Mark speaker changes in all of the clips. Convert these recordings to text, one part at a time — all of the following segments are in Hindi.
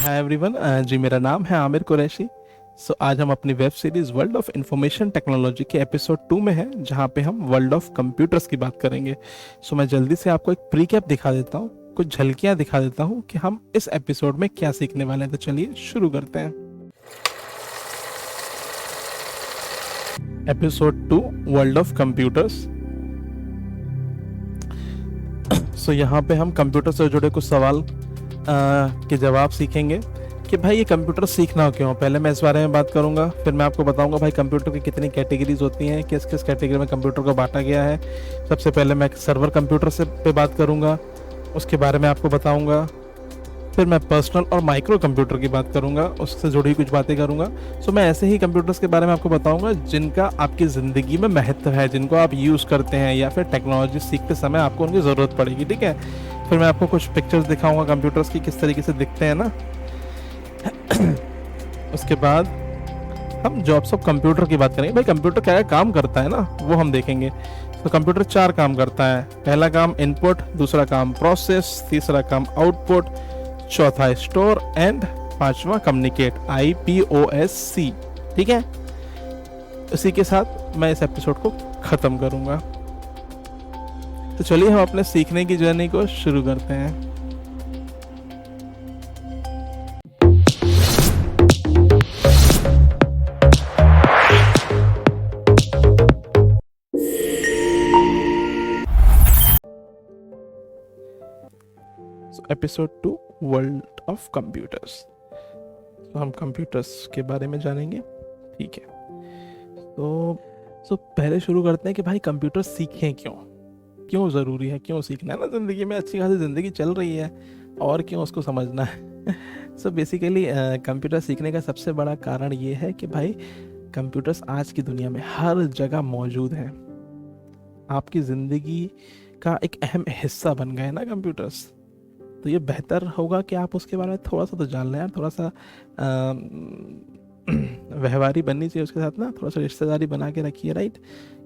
Speaker 1: हाय एवरीवन जी मेरा नाम है आमिर कुरैशी। आज हम अपनी web series world of information technology के एपिसोड 2 में हैं, जहां पे हम वर्ल्ड ऑफ कंप्यूटर्स की बात करेंगे। मैं जल्दी से आपको एक प्रीकैप दिखा देता हूं, कुछ झलकियां दिखा देता हूं कि हम इस एपिसोड में क्या सीखने वाले हैं। तो चलिए शुरू करते हैं। Episode 2 world of computers. यहाँ पे हम कंप्यूटर से जुड़े कुछ सवाल के जवाब सीखेंगे कि भाई ये कंप्यूटर सीखना क्यों। पहले मैं इस बारे में बात करूंगा, फिर मैं आपको बताऊंगा भाई कंप्यूटर की कितनी कैटेगरीज होती हैं, किस किस कैटेगरी में कंप्यूटर को बांटा गया है। सबसे पहले मैं सर्वर कंप्यूटर से पे बात करूंगा, उसके बारे में आपको बताऊंगा। फिर मैं पर्सनल और माइक्रो कंप्यूटर की बात करूंगा, उससे जुड़ी कुछ बातें करूंगा। मैं ऐसे ही कंप्यूटर्स के बारे में आपको बताऊंगा जिनका आपकी ज़िंदगी में महत्व है, जिनको आप यूज़ करते हैं या फिर टेक्नोलॉजी सीखते समय आपको उनकी ज़रूरत पड़ेगी। ठीक है, फिर मैं आपको कुछ पिक्चर्स दिखाऊंगा कंप्यूटर्स की, किस तरीके से दिखते हैं ना। उसके बाद हम जॉब्स ऑफ कंप्यूटर की बात करेंगे, भाई कंप्यूटर क्या काम करता है ना, वो हम देखेंगे। कंप्यूटर 4 काम करता है। पहला काम इनपुट, दूसरा काम प्रोसेस, तीसरा काम आउटपुट, चौथा स्टोर एंड पांचवा कम्युनिकेट, IPOSC। ठीक है, इसी के साथ मैं इस एपिसोड को खत्म करूंगा। तो चलिए हम अपने सीखने की जर्नी को शुरू करते हैं। Episode 2 world of computers. हम कंप्यूटर्स के बारे में जानेंगे। ठीक है, तो पहले शुरू करते हैं कि भाई कंप्यूटर सीखें क्यों ज़रूरी है, क्यों सीखना है ना। ज़िंदगी में अच्छी खासी ज़िंदगी चल रही है और क्यों उसको समझना है। बेसिकली कंप्यूटर सीखने का सबसे बड़ा कारण ये है कि भाई कंप्यूटर्स आज की दुनिया में हर जगह मौजूद हैं। आपकी ज़िंदगी का एक अहम हिस्सा बन गए ना कंप्यूटर्स। तो ये बेहतर होगा कि आप उसके बारे में थोड़ा सा तो जान लें यार, थोड़ा सा व्यवहारी बननी चाहिए उसके साथ ना, थोड़ा सा रिश्तेदारी बना के रखिए। राइट,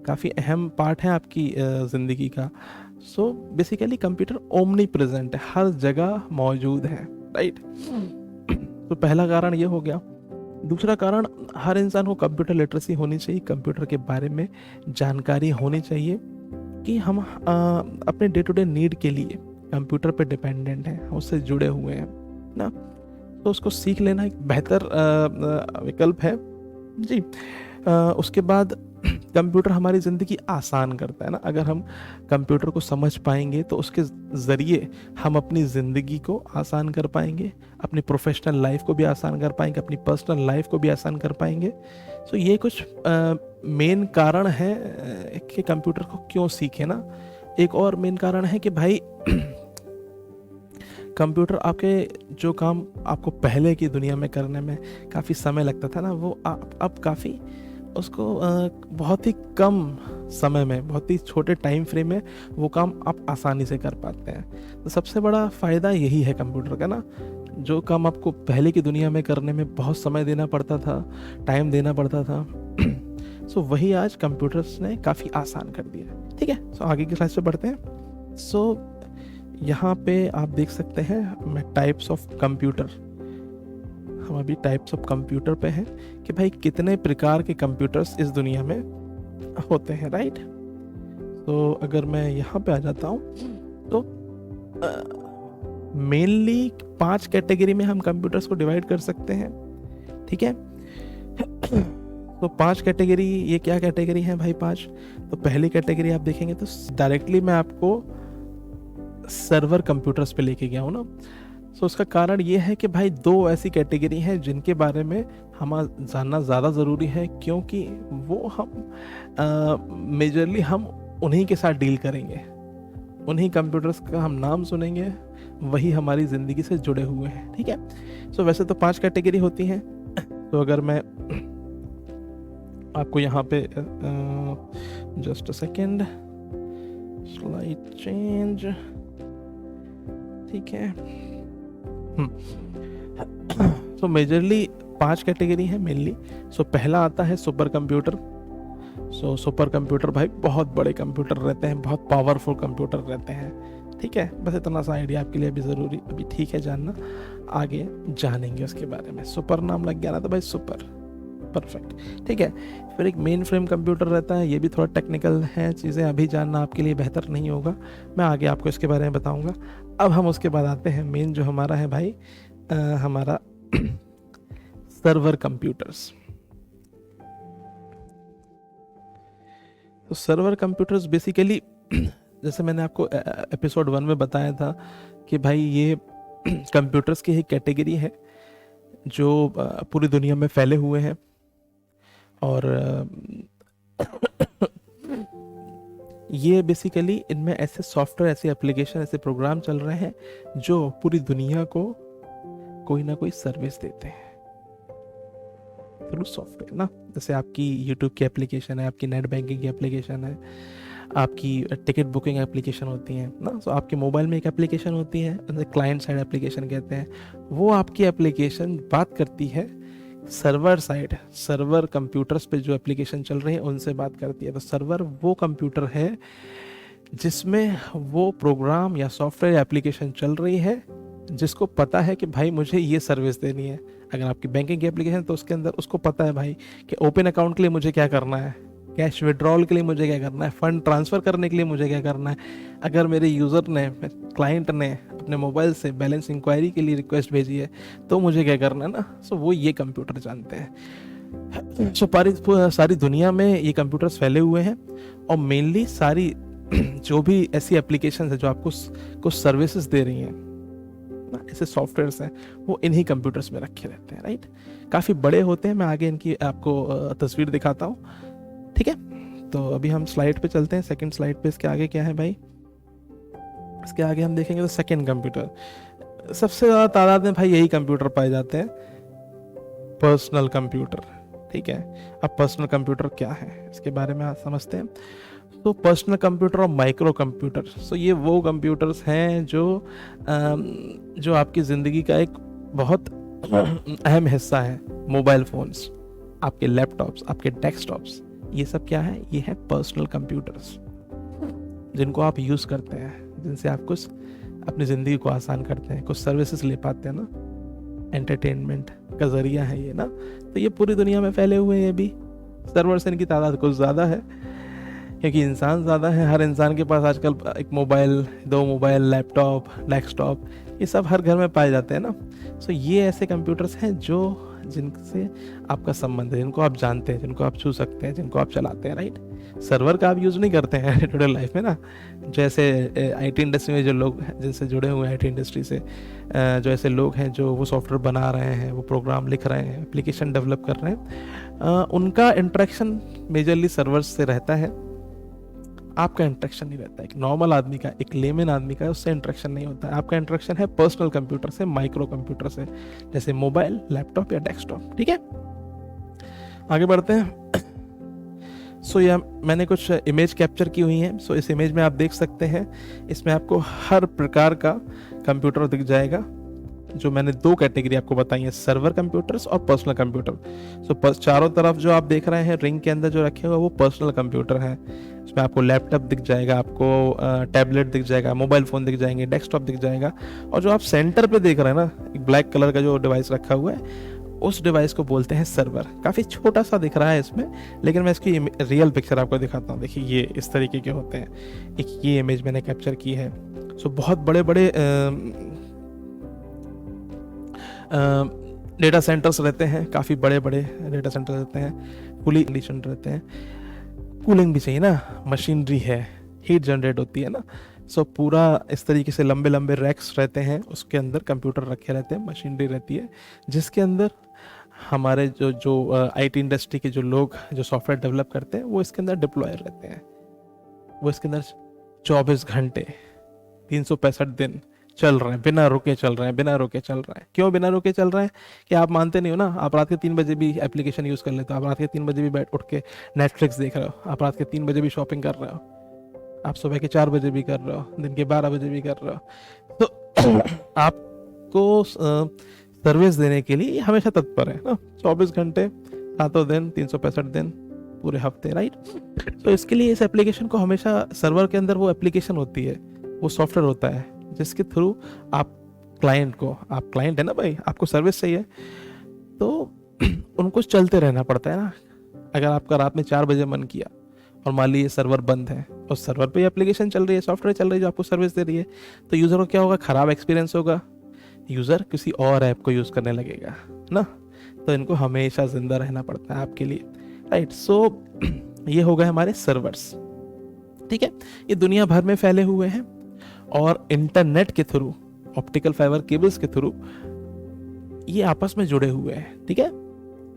Speaker 1: काफ़ी अहम पार्ट है आपकी ज़िंदगी का। बेसिकली कंप्यूटर ओमनी प्रेजेंट है, हर जगह मौजूद है। राइट, तो पहला कारण ये हो गया। दूसरा कारण, हर इंसान को कंप्यूटर लिटरेसी होनी चाहिए, कंप्यूटर के बारे में जानकारी होनी चाहिए कि हम अपने डे टू डे नीड के लिए कंप्यूटर पे डिपेंडेंट हैं, उससे जुड़े हुए हैं ना। तो उसको सीख लेना एक बेहतर विकल्प है जी। उसके बाद कंप्यूटर हमारी ज़िंदगी आसान करता है ना। अगर हम कंप्यूटर को समझ पाएंगे तो उसके ज़रिए हम अपनी ज़िंदगी को आसान कर पाएंगे, अपनी प्रोफेशनल लाइफ को भी आसान कर पाएंगे, अपनी पर्सनल लाइफ को भी आसान कर पाएंगे। ये कुछ मेन कारण है कि कंप्यूटर को क्यों सीखें ना। एक और मेन कारण है कि भाई कंप्यूटर आपके जो काम आपको पहले की दुनिया में करने में काफ़ी समय लगता था ना, वो अब काफ़ी उसको बहुत ही कम समय में, बहुत ही छोटे टाइम फ्रेम में वो काम आप आसानी से कर पाते हैं। तो सबसे बड़ा फ़ायदा यही है कंप्यूटर का ना। जो काम आपको पहले की दुनिया में करने में बहुत समय देना पड़ता था, टाइम देना पड़ता था, वही आज कंप्यूटर्स ने काफ़ी आसान कर दिया। ठीक है, आगे की स्लाइड पे बढ़ते हैं। यहाँ पे आप देख सकते हैं मैं टाइप्स ऑफ कंप्यूटर, हम अभी टाइप्स ऑफ कंप्यूटर पे हैं कि भाई कितने प्रकार के कंप्यूटर्स इस दुनिया में होते हैं। राइट, तो अगर मैं यहाँ पे आ जाता हूँ तो मेनली 5 कैटेगरी में हम कंप्यूटर्स को डिवाइड कर सकते हैं। ठीक है, तो 5 कैटेगरी, ये क्या कैटेगरी है भाई 5? तो पहली कैटेगरी आप देखेंगे तो डायरेक्टली मैं आपको सर्वर कंप्यूटर्स पे लेके गया हूँ ना। उसका कारण ये है कि भाई 2 ऐसी कैटेगरी हैं जिनके बारे में हम जानना ज़्यादा ज़रूरी है, क्योंकि वो हम मेजरली हम उन्हीं के साथ डील करेंगे, उन्हीं कंप्यूटर्स का हम नाम सुनेंगे, वही हमारी ज़िंदगी से जुड़े हुए हैं। ठीक है, वैसे तो 5 कैटेगरी होती हैं। तो अगर मैं आपको यहाँ पे just a second, slide change. ठीक है, मेजरली 5 कैटेगरी है मेनली। पहला आता है super computer. So super computer भाई बहुत बड़े कंप्यूटर रहते हैं, बहुत पावरफुल कंप्यूटर रहते हैं। ठीक है, बस इतना सा आइडिया आपके लिए अभी ज़रूरी अभी ठीक है जानना, आगे जानेंगे उसके बारे में। सुपर नाम लग गया ना तो भाई सुपर, परफेक्ट। ठीक है, फिर एक मेन फ्रेम कंप्यूटर रहता है, ये भी थोड़ा टेक्निकल है चीज़ें, अभी जानना आपके लिए बेहतर नहीं होगा, मैं आगे आपको इसके बारे में बताऊंगा। अब हम उसके बाद आते हैं मेन जो हमारा है भाई, हमारा सर्वर कंप्यूटर्स। तो सर्वर कंप्यूटर्स बेसिकली जैसे मैंने आपको एपिसोड 1 में बताया था कि भाई ये कंप्यूटर्स की एक कैटेगरी है जो पूरी दुनिया में फैले हुए हैं, और ये बेसिकली इनमें ऐसे सॉफ्टवेयर, ऐसे एप्लीकेशन, ऐसे प्रोग्राम चल रहे हैं जो पूरी दुनिया को कोई ना कोई सर्विस देते हैं थ्रू सॉफ्टवेयर ना। जैसे आपकी यूट्यूब की एप्लीकेशन है, आपकी नेट बैंकिंग की एप्लीकेशन है, आपकी टिकट बुकिंग एप्लीकेशन होती हैं ना। तो आपके मोबाइल में एक एप्लीकेशन होती है, क्लाइंट साइड एप्लीकेशन कहते हैं, वो आपकी एप्लीकेशन बात करती है सर्वर साइड, सर्वर कंप्यूटर्स पे जो एप्लीकेशन चल रही है उनसे बात करती है। तो सर्वर वो कंप्यूटर है जिसमें वो प्रोग्राम या सॉफ्टवेयर एप्लीकेशन चल रही है जिसको पता है कि भाई मुझे ये सर्विस देनी है। अगर आपकी बैंकिंग की एप्लीकेशन तो उसके अंदर उसको पता है भाई कि ओपन अकाउंट के लिए मुझे क्या करना है, कैश विड्रॉल के लिए मुझे क्या करना है, फंड ट्रांसफ़र करने के लिए मुझे क्या करना है। अगर मेरे यूज़र ने, क्लाइंट ने अपने मोबाइल से बैलेंस इंक्वायरी के लिए रिक्वेस्ट भेजी है तो मुझे क्या करना है ना। सो वो ये कंप्यूटर जानते हैं। सो सारी दुनिया में ये कंप्यूटर्स फैले हुए हैं, और मेनली सारी जो भी ऐसी एप्लीकेशन है जो आपको कुछ सर्विसेज दे रही हैं ना, ऐसे सॉफ्टवेयर्स हैं, वो इन्हीं कंप्यूटर्स में रखे रहते हैं। राइट, काफ़ी बड़े होते हैं, मैं आगे इनकी आपको तस्वीर दिखाता हूँ। ठीक है, तो अभी हम स्लाइड पे चलते हैं, सेकंड स्लाइड पे। इसके आगे क्या है भाई, इसके आगे हम देखेंगे तो सेकंड कंप्यूटर। सबसे ज़्यादा तादाद में भाई यही कंप्यूटर पाए जाते हैं, पर्सनल कंप्यूटर। ठीक है, अब पर्सनल कंप्यूटर क्या है इसके बारे में आज समझते हैं। तो पर्सनल कंप्यूटर और माइक्रो कंप्यूटर, सो ये वो कंप्यूटर्स हैं जो आपकी ज़िंदगी का एक बहुत अहम हिस्सा है। मोबाइल फ़ोन्स, आपके लैपटॉप्स, आपके डेस्कटॉप्स, ये सब क्या है, ये है पर्सनल कंप्यूटर्स जिनको आप यूज़ करते हैं, जिनसे आप कुछ अपनी ज़िंदगी को आसान करते हैं, कुछ सर्विसेज ले पाते हैं ना, एंटरटेनमेंट का ज़रिया है ये ना। तो ये पूरी दुनिया में फैले हुए हैं। ये भी सर्वर से इनकी तादाद कुछ ज़्यादा है क्योंकि इंसान ज़्यादा है। हर इंसान के पास आजकल एक मोबाइल, 2 मोबाइल, लैपटॉप, डेस्कटॉप, ये सब हर घर में पाए जाते हैं ना। सो ये ऐसे कंप्यूटर्स हैं जो जिनसे आपका संबंध है, जिनको आप जानते हैं, जिनको आप छू सकते हैं, जिनको आप चलाते हैं। राइट, सर्वर का आप यूज़ नहीं करते हैं डे टू डे लाइफ में ना। जैसे आईटी इंडस्ट्री में जो लोग जिनसे जुड़े हुए हैं आईटी इंडस्ट्री से, जो ऐसे लोग हैं जो वो सॉफ्टवेयर बना रहे हैं, वो प्रोग्राम लिख रहे हैं, एप्लीकेशन डेवलप कर रहे हैं, उनका इंटरेक्शन मेजरली सर्वर्स से रहता है। आपका इंटरेक्शन नहीं रहता, एक नॉर्मल आदमी का, एक लेमन आदमी का उससे इंटरेक्शन नहीं होता है। आपका इंटरेक्शन है पर्सनल कंप्यूटर से, माइक्रो कंप्यूटर से, जैसे मोबाइल, लैपटॉप या डेस्कटॉप। ठीक है, आगे बढ़ते हैं। सो यह मैंने कुछ इमेज कैप्चर की हुई हैं। सो इस इमेज में आप देख सकते हैं, इसमें आपको हर प्रकार का कंप्यूटर दिख जाएगा। जो मैंने 2 कैटेगरी आपको बताई है, सर्वर कंप्यूटर्स और पर्सनल कंप्यूटर। सो चारों तरफ जो आप देख रहे हैं रिंग के अंदर जो रखे हुए वो पर्सनल कंप्यूटर है। इसमें आपको लैपटॉप दिख जाएगा, आपको टैबलेट दिख जाएगा, मोबाइल फ़ोन दिख जाएंगे, डेस्कटॉप दिख जाएगा, और जो आप सेंटर पे देख रहे हैं ना, एक ब्लैक कलर का जो डिवाइस रखा हुआ है, उस डिवाइस को बोलते हैं सर्वर। काफ़ी छोटा सा दिख रहा है इसमें, लेकिन मैं इसकी रियल पिक्चर आपको दिखाता हूँ। देखिए ये इस तरीके के होते हैं। एक ये इमेज मैंने कैप्चर की है। सो बहुत बड़े बड़े डेटा सेंटर्स रहते हैं, काफ़ी बड़े बड़े डेटा सेंटर रहते हैं, फुली कंडीशन रहते हैं, कूलिंग भी चाहिए ना, मशीनरी है, हीट जनरेट होती है ना। सो पूरा इस तरीके से लंबे लंबे रैक्स रहते हैं, उसके अंदर कंप्यूटर रखे रहते हैं, मशीनरी रहती है, जिसके अंदर हमारे जो आईटी इंडस्ट्री के जो लोग जो सॉफ्टवेयर डेवलप करते हैं वो इसके अंदर डिप्लॉय रहते हैं। वो इसके अंदर 24 घंटे 365 दिन चल रहे हैं, बिना रुके चल रहे हैं, बिना रुके चल रहे हैं। क्यों बिना रुके चल रहे हैं कि आप मानते नहीं हो ना। आप रात के 3 बजे भी एप्लीकेशन यूज़ कर लेते हो, आप रात के 3 बजे भी उठ के नेटफ्लिक्स देख रहे हो, आप रात के 3 बजे भी शॉपिंग कर रहे हो, आप सुबह के 4 बजे भी कर रहे हो, दिन के 12 बजे भी कर रहे हो। तो आपको सर्विस देने के लिए हमेशा तत्पर है ना, 24 घंटे 7 दिन 365 दिन पूरे हफ्ते, राइट। तो इसके लिए इस एप्लीकेशन को हमेशा सर्वर के अंदर वो एप्लीकेशन होती है, वो सॉफ्टवेयर होता है जिसके थ्रू आप क्लाइंट को, आप क्लाइंट है ना भाई, आपको सर्विस चाहिए तो उनको चलते रहना पड़ता है ना। अगर आपका रात में 4 बजे मन किया और मान लीजिए सर्वर बंद है और सर्वर पे एप्लीकेशन चल रही है, सॉफ्टवेयर चल रही है जो आपको सर्विस दे रही है, तो यूज़र को क्या होगा, ख़राब एक्सपीरियंस होगा, यूज़र किसी और ऐप को यूज़ करने लगेगा ना। तो इनको हमेशा ज़िंदा रहना पड़ता है आपके लिए, राइट। सो ये हो गए हमारे सर्वर्स, ठीक है। ये दुनिया भर में फैले हुए हैं और इंटरनेट के थ्रू, ऑप्टिकल फाइबर केबल्स के थ्रू ये आपस में जुड़े हुए हैं, ठीक है।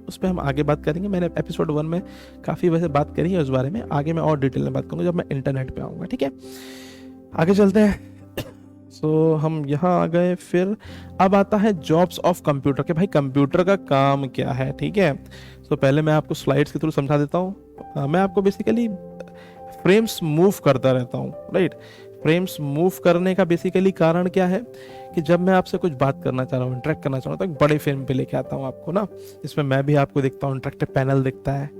Speaker 1: उस पर हम आगे बात करेंगे, मैंने एपिसोड 1 में काफ़ी वैसे बात करी है उस बारे में, आगे मैं और डिटेल में बात करूँगा जब मैं इंटरनेट पे आऊँगा, ठीक है। आगे चलते हैं। सो हम यहाँ आ गए, फिर अब आता है जॉब्स ऑफ कंप्यूटर के भाई कंप्यूटर का काम क्या है, ठीक है। सो पहले मैं आपको स्लाइड्स के थ्रू समझा देता हूँ। मैं आपको बेसिकली फ्रेम्स मूव करता रहता हूँ, राइट। फ्रेम्स मूव करने का बेसिकली कारण क्या है कि जब मैं आपसे कुछ बात करना चाह रहा हूँ, इंटरेक्ट करना चाह रहा हूँ, तो एक बड़े फ्रेम पे लेके आता हूँ आपको ना, जिसमें मैं भी आपको दिखता हूँ, इंटरेक्टिव पैनल दिखता है,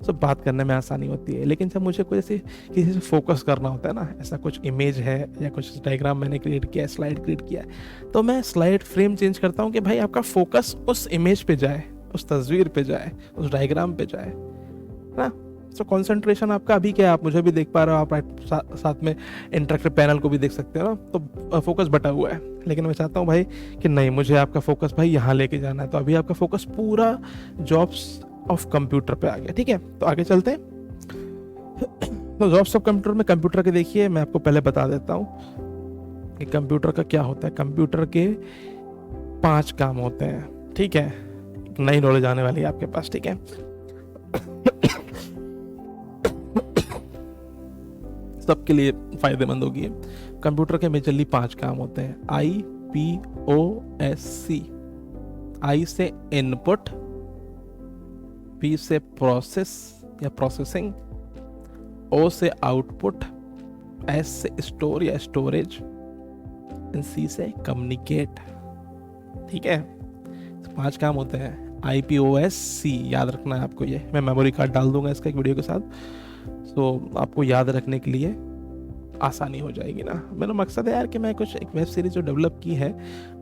Speaker 1: सब बात करने में आसानी होती है। लेकिन जब मुझे कोई ऐसे किसी से फोकस करना होता है ना, ऐसा कुछ इमेज है या कुछ डायग्राम मैंने क्रिएट किया है, स्लाइड क्रिएट किया है, तो मैं स्लाइड फ्रेम चेंज करता हूँ कि भाई आपका फोकस उस इमेज पे जाए, उस तस्वीर पे जाए, उस डायग्राम पे जाए ना। तो कंसंट्रेशन आपका अभी क्या है, आप मुझे भी देख पा रहे हो, आप साथ में इंटरेक्टिव पैनल को भी देख सकते हो ना, तो फोकस बटा हुआ है। लेकिन मैं चाहता हूँ भाई कि नहीं, मुझे आपका फोकस भाई यहाँ लेके जाना है, तो अभी आपका फोकस पूरा जॉब्स ऑफ कंप्यूटर पे आ गया, ठीक है। तो आगे चलते हैं। तो जॉब्स ऑफ कंप्यूटर में कंप्यूटर के देखिए, मैं आपको पहले बता देता हूँ कि कंप्यूटर का क्या होता है। कंप्यूटर के 5 काम होते हैं, ठीक है। नई नॉलेज आने वाली है आपके पास, ठीक है। सबके लिए फायदेमंद होगी। कंप्यूटर के मेजरली 5 काम होते हैं, IPOSC। आई से इनपुट, P से प्रोसेस या प्रोसेसिंग, O से आउटपुट, S से स्टोर या स्टोरेज, C से कम्युनिकेट, ठीक है। 5 काम होते हैं, IPOSC याद रखना है आपको। ये मैं मेमोरी कार्ड डाल दूंगा इसका एक वीडियो के साथ, तो आपको याद रखने के लिए आसानी हो जाएगी ना। मेरा मकसद है यार कि मैं कुछ एक वेब सीरीज जो डेवलप की है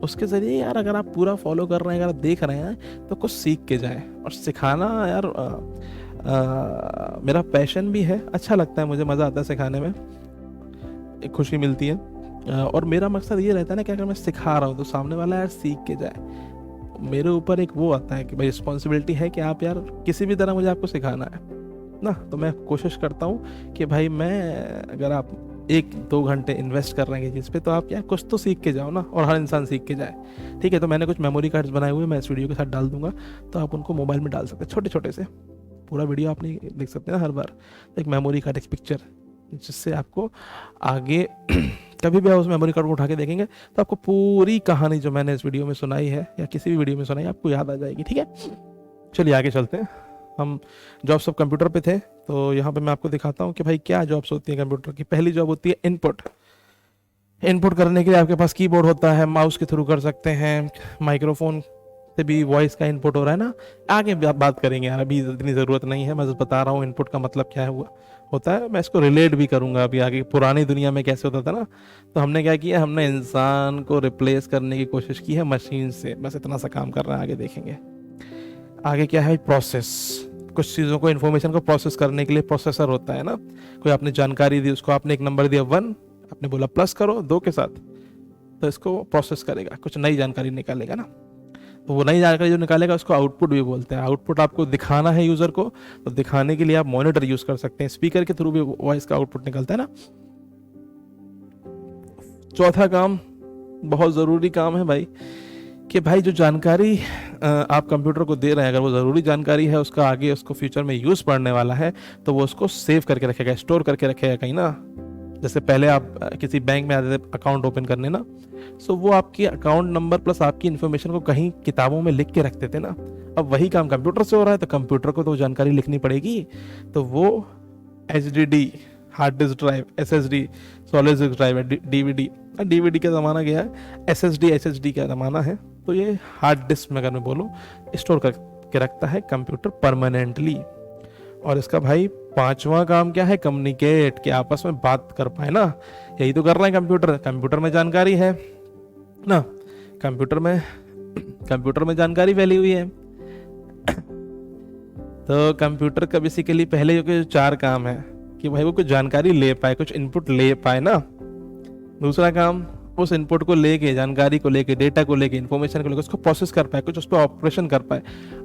Speaker 1: उसके ज़रिए यार, अगर आप पूरा फॉलो कर रहे हैं, अगर आप देख रहे हैं, तो कुछ सीख के जाएं। और सिखाना यार मेरा पैशन भी है, अच्छा लगता है मुझे, मज़ा आता है सिखाने में, एक खुशी मिलती है। और मेरा मकसद ये रहता है ना कि अगर मैं सिखा रहा हूँ तो सामने वाला यार सीख के जाए। मेरे ऊपर एक वो आता है कि भाई रिस्पॉन्सिबिलिटी है कि आप यार किसी भी तरह मुझे आपको सिखाना है ना। तो मैं कोशिश करता हूँ कि भाई मैं, अगर आप 1-2 घंटे इन्वेस्ट कर रहे हैं चीज़ पे, तो आप यार कुछ तो सीख के जाओ ना, और हर इंसान सीख के जाए, ठीक है। तो मैंने कुछ मेमोरी कार्ड्स बनाए हुए, मैं इस वीडियो के साथ डाल दूंगा, तो आप उनको मोबाइल में डाल सकते हैं, छोटे छोटे से। पूरा वीडियो आप नहीं देख सकते ना हर बार, एक मेमोरी कार्ड, एक पिक्चर, जिससे आपको आगे कभी भी आप उस मेमोरी कार्ड को उठा के देखेंगे तो आपको पूरी कहानी जो मैंने इस वीडियो में सुनाई है या किसी भी वीडियो में सुनाई, आपको याद आ जाएगी, ठीक है। चलिए आगे चलते हैं। हम जॉब्स ऑफ कंप्यूटर पे थे, तो यहाँ पे मैं आपको दिखाता हूँ कि भाई क्या जॉब्स होती है कंप्यूटर की। पहली जॉब होती है इनपुट। इनपुट करने के लिए आपके पास कीबोर्ड होता है, माउस के थ्रू कर सकते हैं, माइक्रोफोन से भी वॉइस का इनपुट हो रहा है ना। आगे बात करेंगे यार, अभी इतनी ज़रूरत नहीं है, मैं बस बता रहा हूँ इनपुट का मतलब क्या हुआ होता है। मैं इसको रिलेट भी करूँगा अभी आगे, पुरानी दुनिया में कैसे होता था ना। तो हमने क्या किया, हमने इंसान को रिप्लेस करने की कोशिश की है मशीन से, बस इतना सा काम कर रहा है। आगे देखेंगे आगे क्या है, प्रोसेस। कुछ चीज़ों को, इन्फॉर्मेशन को प्रोसेस करने के लिए प्रोसेसर होता है ना। कोई आपने जानकारी दी, उसको आपने एक नंबर दिया 1, आपने बोला प्लस करो 2 के साथ, तो इसको प्रोसेस करेगा, कुछ नई जानकारी निकालेगा ना। तो वो नई जानकारी जो निकालेगा उसको आउटपुट भी बोलते हैं। आउटपुट आपको दिखाना है यूज़र को, तो दिखाने के लिए आप मॉनिटर यूज़ कर सकते हैं, स्पीकर के थ्रू भी वॉइस का आउटपुट निकलता है ना। चौथा काम, बहुत ज़रूरी काम है भाई, कि भाई जो जानकारी आप कंप्यूटर को दे रहे हैं, अगर वो ज़रूरी जानकारी है, उसका आगे उसको फ्यूचर में यूज़ पड़ने वाला है, तो वो उसको सेव करके रखेगा, स्टोर करके रखेगा कहीं ना। जैसे पहले आप किसी बैंक में आते थे अकाउंट ओपन करने ना, सो वो आपकी अकाउंट नंबर प्लस आपकी इन्फॉर्मेशन को कहीं किताबों में लिख के रखते थे ना। अब वही काम कंप्यूटर से हो रहा है, तो कंप्यूटर को तो जानकारी लिखनी पड़ेगी। तो वो HDD, hard disk drive, SSD, solid disk drive, DVD का ज़माना गया है, SSD का ज़माना है। तो ये हार्ड डिस्क में, अगर मैं बोलूँ, स्टोर करके रखता है कंप्यूटर परमानेंटली। और इसका भाई पांचवा काम क्या है, कम्युनिकेट, कि आपस में बात कर पाए ना। यही तो कर रहे हैं कंप्यूटर, कंप्यूटर में जानकारी है ना, कंप्यूटर में कंप्यूटर में जानकारी फैली हुई है। तो कंप्यूटर का बेसिकली पहले जो चार काम है कि भाई वो कुछ जानकारी ले पाए, कुछ इनपुट ले पाए ना। दूसरा काम, उस इनपुट को लेके, जानकारी को लेके, डेटा को लेके, इन्फॉर्मेशन को लेके उसको प्रोसेस कर पाए, कुछ उस पर ऑपरेशन कर पाए,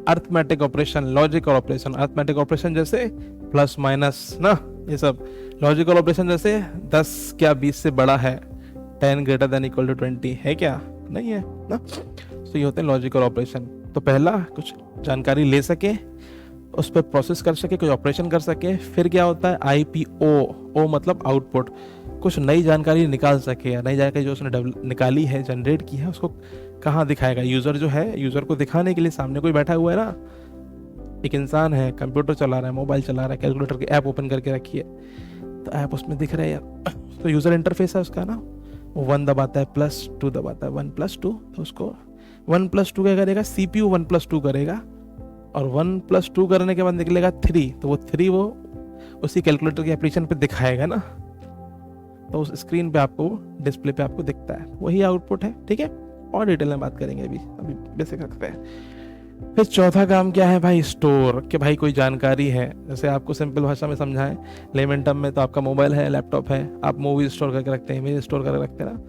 Speaker 1: arithmetic operation, logical operation. Arithmetic operation जैसे प्लस माइनस ना, ये सब। लॉजिकल ऑपरेशन जैसे 10 क्या 20 से बड़ा है, 10 ग्रेटर देन इक्वल टू 20 है क्या, नहीं है ना। तो ये होते हैं लॉजिकल ऑपरेशन। तो पहला, कुछ जानकारी ले सके, उस पर प्रोसेस कर सके, कुछ ऑपरेशन कर सके। फिर क्या होता है, आईपीओ, ओ मतलब आउटपुट, कुछ नई जानकारी निकाल सके, या नई जानकारी जो उसने निकाली है, जनरेट की है, उसको कहाँ दिखाएगा। यूज़र जो है, यूज़र को दिखाने के लिए सामने कोई बैठा हुआ है ना, एक इंसान है, कंप्यूटर चला रहा है, मोबाइल चला रहा है, कैलकुलेटर की ऐप ओपन करके रखी है, तो ऐप उसमें दिख रहा है यार, तो यूज़र इंटरफेस है उसका ना। वो 1 दबाता है, +2 दबाता है, 1+2, तो उसको 1+2 क्या करेगा, CPU 1+2 करेगा, और 1+2 करने के बाद निकलेगा 3, तो वो 3 वो उसी कैलकुलेटर की एप्लीकेशन पे दिखाएगा ना, तो उस स्क्रीन पे आपको, डिस्प्ले पे आपको दिखता है, वही आउटपुट है। ठीक है, और डिटेल में बात करेंगे, अभी बेसिक रखते हैं। फिर चौथा काम क्या है भाई, स्टोर, कि भाई कोई जानकारी है, जैसे आपको सिंपल भाषा में समझाएं, लेमन टर्म में, तो आपका मोबाइल है, लैपटॉप है, आप मूवी स्टोर करके रखते हैं, इमेज स्टोर करके रखते हैं ना।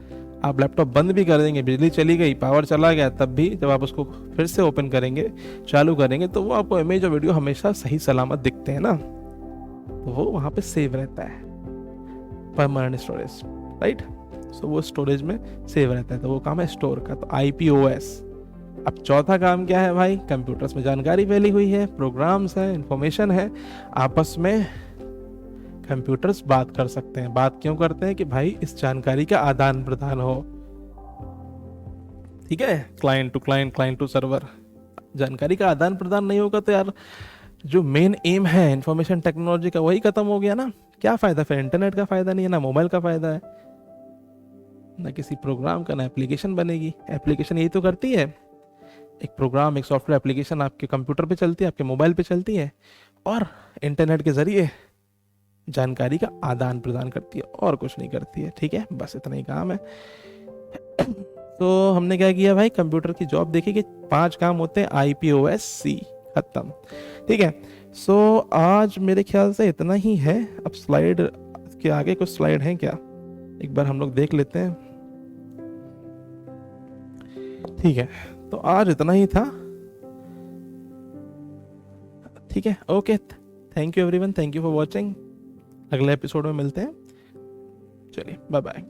Speaker 1: आप लैपटॉप बंद भी कर देंगे, बिजली चली गई, पावर चला गया, तब भी जब आप उसको फिर से ओपन करेंगे, चालू करेंगे, तो वो आपको इमेज और वीडियो हमेशा सही सलामत दिखते हैं ना, तो वो वहाँ पे सेव रहता है, परमानेंट स्टोरेज, राइट। सो वो स्टोरेज में सेव रहता है, तो वो काम है स्टोर का, तो आईपीओएस। अब चौथा काम क्या है भाई, कंप्यूटर्स में जानकारी फैली हुई है, प्रोग्राम्स है, इंफॉर्मेशन है, आपस में कंप्यूटर्स बात कर सकते हैं। बात क्यों करते हैं, कि भाई इस जानकारी का आदान प्रदान हो। ठीक है, client to client, client to server. जानकारी का आदान प्रदान नहीं होगा तो यार जो मेन एम है इंफॉर्मेशन टेक्नोलॉजी का, वही खत्म हो गया ना। क्या फायदा फिर, इंटरनेट का फायदा नहीं है, ना मोबाइल का फायदा है, ना किसी प्रोग्राम का, ना एप्लीकेशन बनेगी। एप्लीकेशन यही तो करती है, एक प्रोग्राम, एक सॉफ्टवेयर एप्लीकेशन आपके कंप्यूटर पे चलती है, आपके मोबाइल पे चलती है, और इंटरनेट के जरिए जानकारी का आदान प्रदान करती है, और कुछ नहीं करती है। ठीक है, बस इतना ही काम है। तो हमने क्या किया भाई, कंप्यूटर की जॉब देखी कि 5 काम होते हैं, IPOS-C, खत्म। ठीक है, सो आज मेरे ख्याल से इतना ही है। अब स्लाइड के आगे कुछ स्लाइड हैं क्या, एक बार हम लोग देख लेते हैं। ठीक है, तो आज इतना ही था। ठीक है, okay, thank you everyone, thank you for watching. अगले एपिसोड में मिलते हैं, चलिए बाय बाय।